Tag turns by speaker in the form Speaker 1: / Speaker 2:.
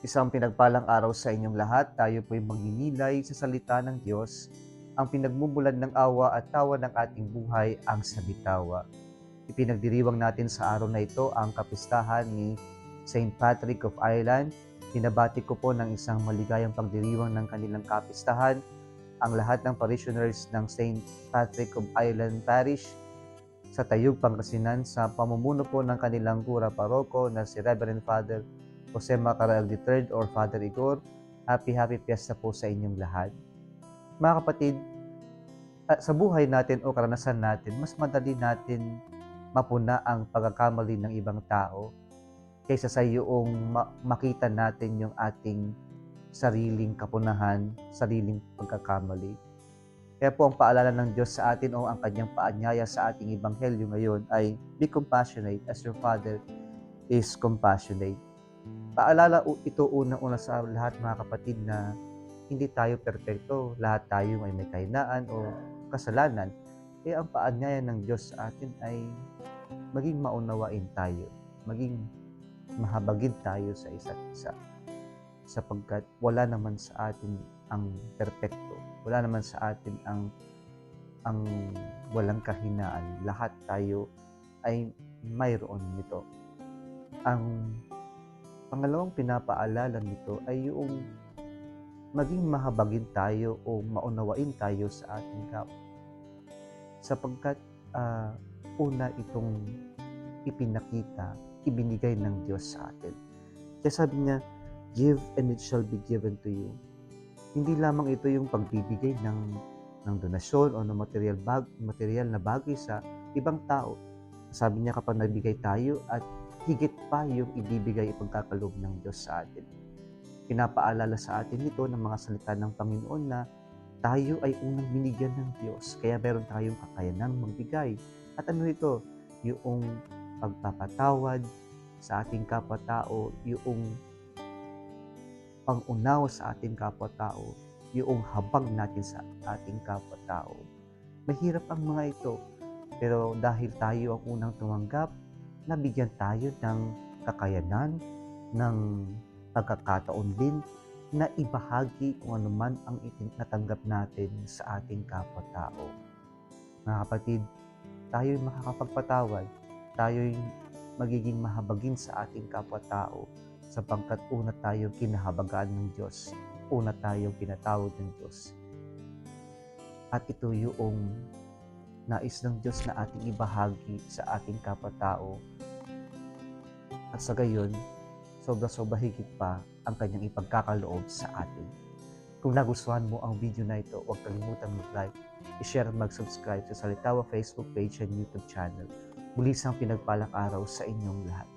Speaker 1: Isang pinagpalang araw sa inyong lahat. Tayo po'y magninilay sa salita ng Diyos. Ang pinagmumulan ng awa at tawa ng ating buhay ang sabitawa. Ipinagdiriwang natin sa araw na ito ang kapistahan ni Saint Patrick of Ireland. Pinabati ko po ng isang maligayang pagdiriwang ng kanilang kapistahan ang lahat ng parishioners ng Saint Patrick of Ireland Parish sa Tayug, Pangasinan sa pamumuno po ng kanilang kura paroko na si Reverend Father Jose Macaral III or Father Igor. Happy Fiesta po sa inyong lahat. Mga kapatid, sa buhay natin o karanasan natin, mas madali natin mapuna ang pagkakamali ng ibang tao kaysa sa yung makita natin yung ating sariling kapunahan, sariling pagkakamali. Kaya po ang paalala ng Diyos sa atin o ang kanyang paanyaya sa ating ebanghelyo ngayon ay be compassionate as your Father is compassionate. Paalala ito unang-una sa lahat mga kapatid na hindi tayo perpekto, lahat tayo ay may kahinaan o kasalanan. Kaya ang paanyaya ng Diyos sa atin ay maging maunawain tayo, maging mahabagin tayo sa isa't isa. Sapagkat wala naman sa atin ang perpekto, wala naman sa atin ang walang kahinaan. Lahat tayo ay mayroon nito. Ang pangalawang pinapaalala nito ay yung maging mahabagin tayo o maunawain tayo sa ating kapwa. Sapagkat una itong ipinakita, ibinigay ng Diyos sa atin. Kaya sabi niya, give and it shall be given to you. Hindi lamang ito yung pagbibigay ng donasyon o ng material na bagay sa ibang tao. Sabi niya kapag nagbigay tayo at higit pa yung ibibigay ipagkakaloob ng Diyos sa atin. Pinapaalala sa atin ito ng mga salita ng Panginoon na tayo ay unang binigyan ng Diyos, kaya meron tayong kakayanang magbigay. At ano ito? Yung pagpapatawad sa ating kapwa-tao, yung pang-unawa sa ating kapwa-tao, yung habag natin sa ating kapwa-tao. Mahirap ang mga ito, pero dahil tayo ang unang tumanggap, nabigyan tayo ng kakayanan, ng pagkakataon din na ibahagi kung ano man ang natanggap natin sa ating kapwa-tao. Mga kapatid, tayo'y makakapagpatawad, tayo'y magiging mahabagin sa ating kapwa-tao sapagkat una tayong kinahabagaan ng Diyos, una tayong pinatawad ng Diyos. At ito yung nais ng Diyos na ating ibahagi sa ating kapwa-tao. At sa gayon, sobra-sobra higit pa ang kanyang ipagkakaloob sa atin. Kung nagustuhan mo ang video na ito, huwag kalimutang mag-like, i-share at mag-subscribe sa Salitawa Facebook page and YouTube channel. Muli isang pinagpalang araw sa inyong lahat.